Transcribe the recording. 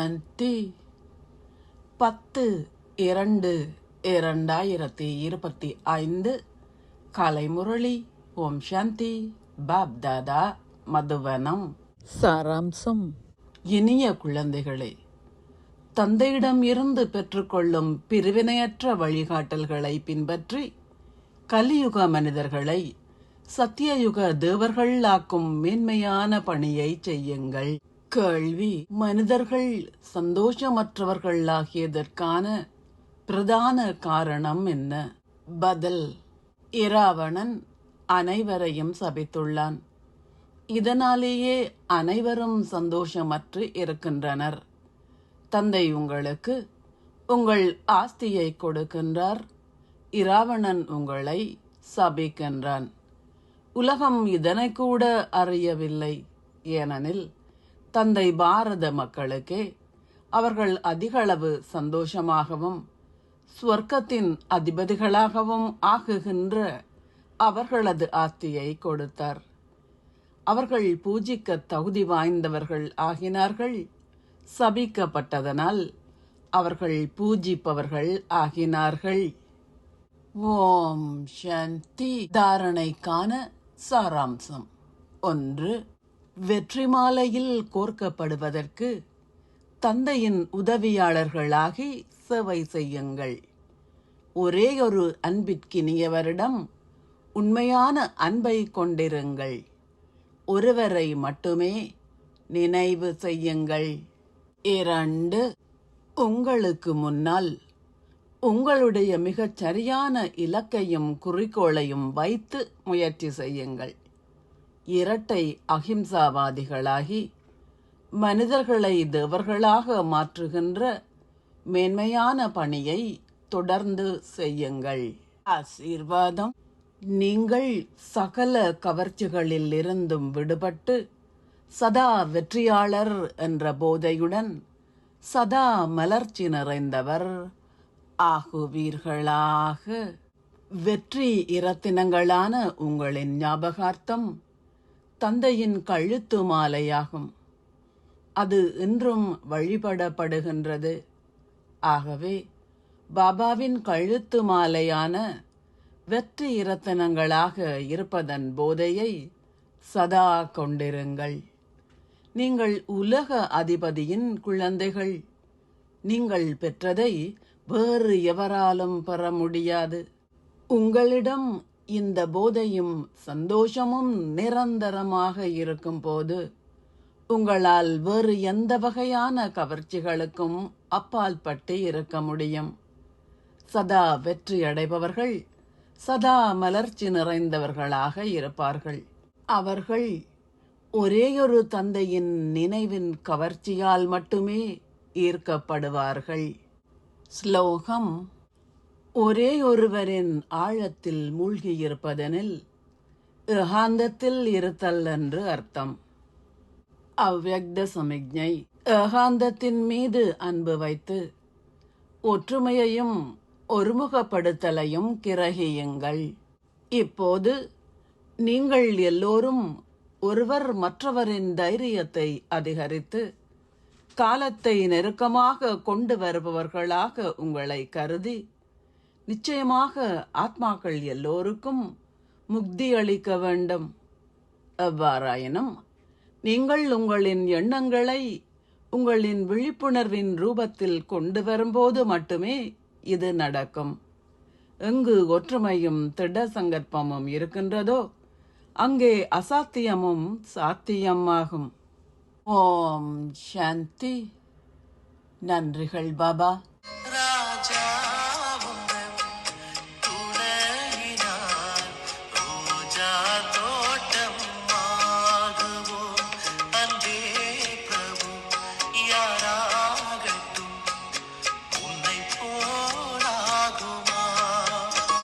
சாந்தி. 10/2/2025 காலை முரளி. ஓம் சாந்தி. பாப்தாதா, மதுவனம். சாராம்சம். இனிய குழந்தைகளே, தந்தையிடம் இருந்து பெற்றுக்கொள்ளும் பிரிவினையற்ற வழிகாட்டல்களை பின்பற்றி கலியுக மனிதர்களை சத்தியயுக தேவர்கள் ஆக்கும் மேன்மையான பணியை செய்யுங்கள். கேள்வி: மனிதர்கள் சந்தோஷமற்றவர்கள் ஆகியதற்கான பிரதான காரணம் என்ன? பதில்: இராவணன் அனைவரையும் சபித்துள்ளான். இதனாலேயே அனைவரும் சந்தோஷமற்று இருக்கின்றனர். தந்தை உங்களுக்கு உங்கள் ஆஸ்தியை கொடுக்கின்றார். இராவணன் உங்களை சபிக்கின்றான். உலகம் இதனை கூட அறியவில்லை. ஏனெனில் தந்தை பாரத மக்களுக்கே அவர்கள் அதிகளவு சந்தோஷமாகவும் ஸ்வர்க்கத்தின் அதிபதிகளாகவும் ஆகுகின்ற அவர்களது ஆஸ்தியை கொடுத்தார். அவர்கள் பூஜிக்க தகுதி வாய்ந்தவர்கள் ஆகினார்கள். சபிக்கப்பட்டதனால் அவர்கள் பூஜிப்பவர்கள் ஆகினார்கள். ஓம் சாந்தி. தாரணைக்கான சாராம்சம். 1. வெற்றி மாலையில் கோர்க்கப்படுவதற்கு தந்தையின் உதவியாளர்களாகி சேவை செய்யுங்கள். ஒரே ஒரு அன்பிற்கினியவரிடம் உண்மையான அன்பை கொண்டிருங்கள். ஒருவரை மட்டுமே நினைவு செய்யுங்கள். 2. உங்களுக்கு முன்னால் உங்களுடைய மிகச் சரியான இலக்கையும் குறிக்கோளையும் வைத்து முயற்சி செய்யுங்கள். இரட்டை அகிம்சாவாதிகளாகி மனிதர்களை தேவர்களாக மாற்றுகின்ற மேன்மையான பணியை தொடர்ந்து செய்யுங்கள். ஆசீர்வாதம். நீங்கள் சகல கவர்ச்சிகளில் இருந்தும் விடுபட்டு சதா வெற்றியாளர் என்ற போதையுடன் சதா மலர்ச்சி நிறைந்தவர் ஆகுவீர்களாக. வெற்றி இரத்தினங்களான உங்களின் ஞாபகார்த்தம் தந்தையின் கழுத்து மாலையாகும். அது இன்றும் வழிபடப்படுகின்றது. ஆகவே பாபாவின் கழுத்து மாலையான வெற்றி இரத்தினங்களாக இருப்பதன் போதையை சதா கொண்டிருங்கள். நீங்கள் உலக அதிபதியின் குழந்தைகள். நீங்கள் பெற்றதை வேறு எவராலும் பெற முடியாது. உங்களிடம் இந்த போதையும் சந்தோஷமும் நிரந்தரமாக இருக்கும் போது உங்களால் வேறு எந்த வகையான கவர்ச்சிகளுக்கும் அப்பால் பட்டு இருக்க முடியும். சதா வெற்றி அடைபவர்கள் சதா மலர்ச்சி நிறைந்தவர்களாக இருப்பார்கள். அவர்கள் ஒரேயொரு தந்தையின் நினைவின் கவர்ச்சியால் மட்டுமே ஈர்க்கப்படுவார்கள். ஸ்லோகம். ஒரே ஒருவரின் ஆழத்தில் மூழ்கியிருப்பதெனில் ஏகாந்தத்தில் இருத்தல் என்று அர்த்தம். அவ்யக்த சமிக்ஞை. ஏகாந்தத்தின் மீது அன்பு வைத்து ஒற்றுமையையும் ஒருமுகப்படுத்தலையும் கிரகியுங்கள். இப்போது நீங்கள் எல்லோரும் ஒருவர் மற்றவரின் தைரியத்தை அதிகரித்து காலத்தை நெருக்கமாக கொண்டு வருபவர்களாக உங்களை கருதி நிச்சயமாக ஆத்மாக்கள் எல்லோருக்கும் முக்தி அளிக்க வேண்டும். எவ்வாறாயினும் நீங்கள் உங்களின் எண்ணங்களை உங்களின் விழிப்புணர்வின் ரூபத்தில் கொண்டு வரும்போது மட்டுமே இது நடக்கும். எங்கு ஒற்றுமையும் திட சங்கற்பமும் இருக்கின்றதோ அங்கே அசாத்தியமும் சாத்தியமாகும். ஓம் சாந்தி. நன்றிகள் பாபா. ராஜா.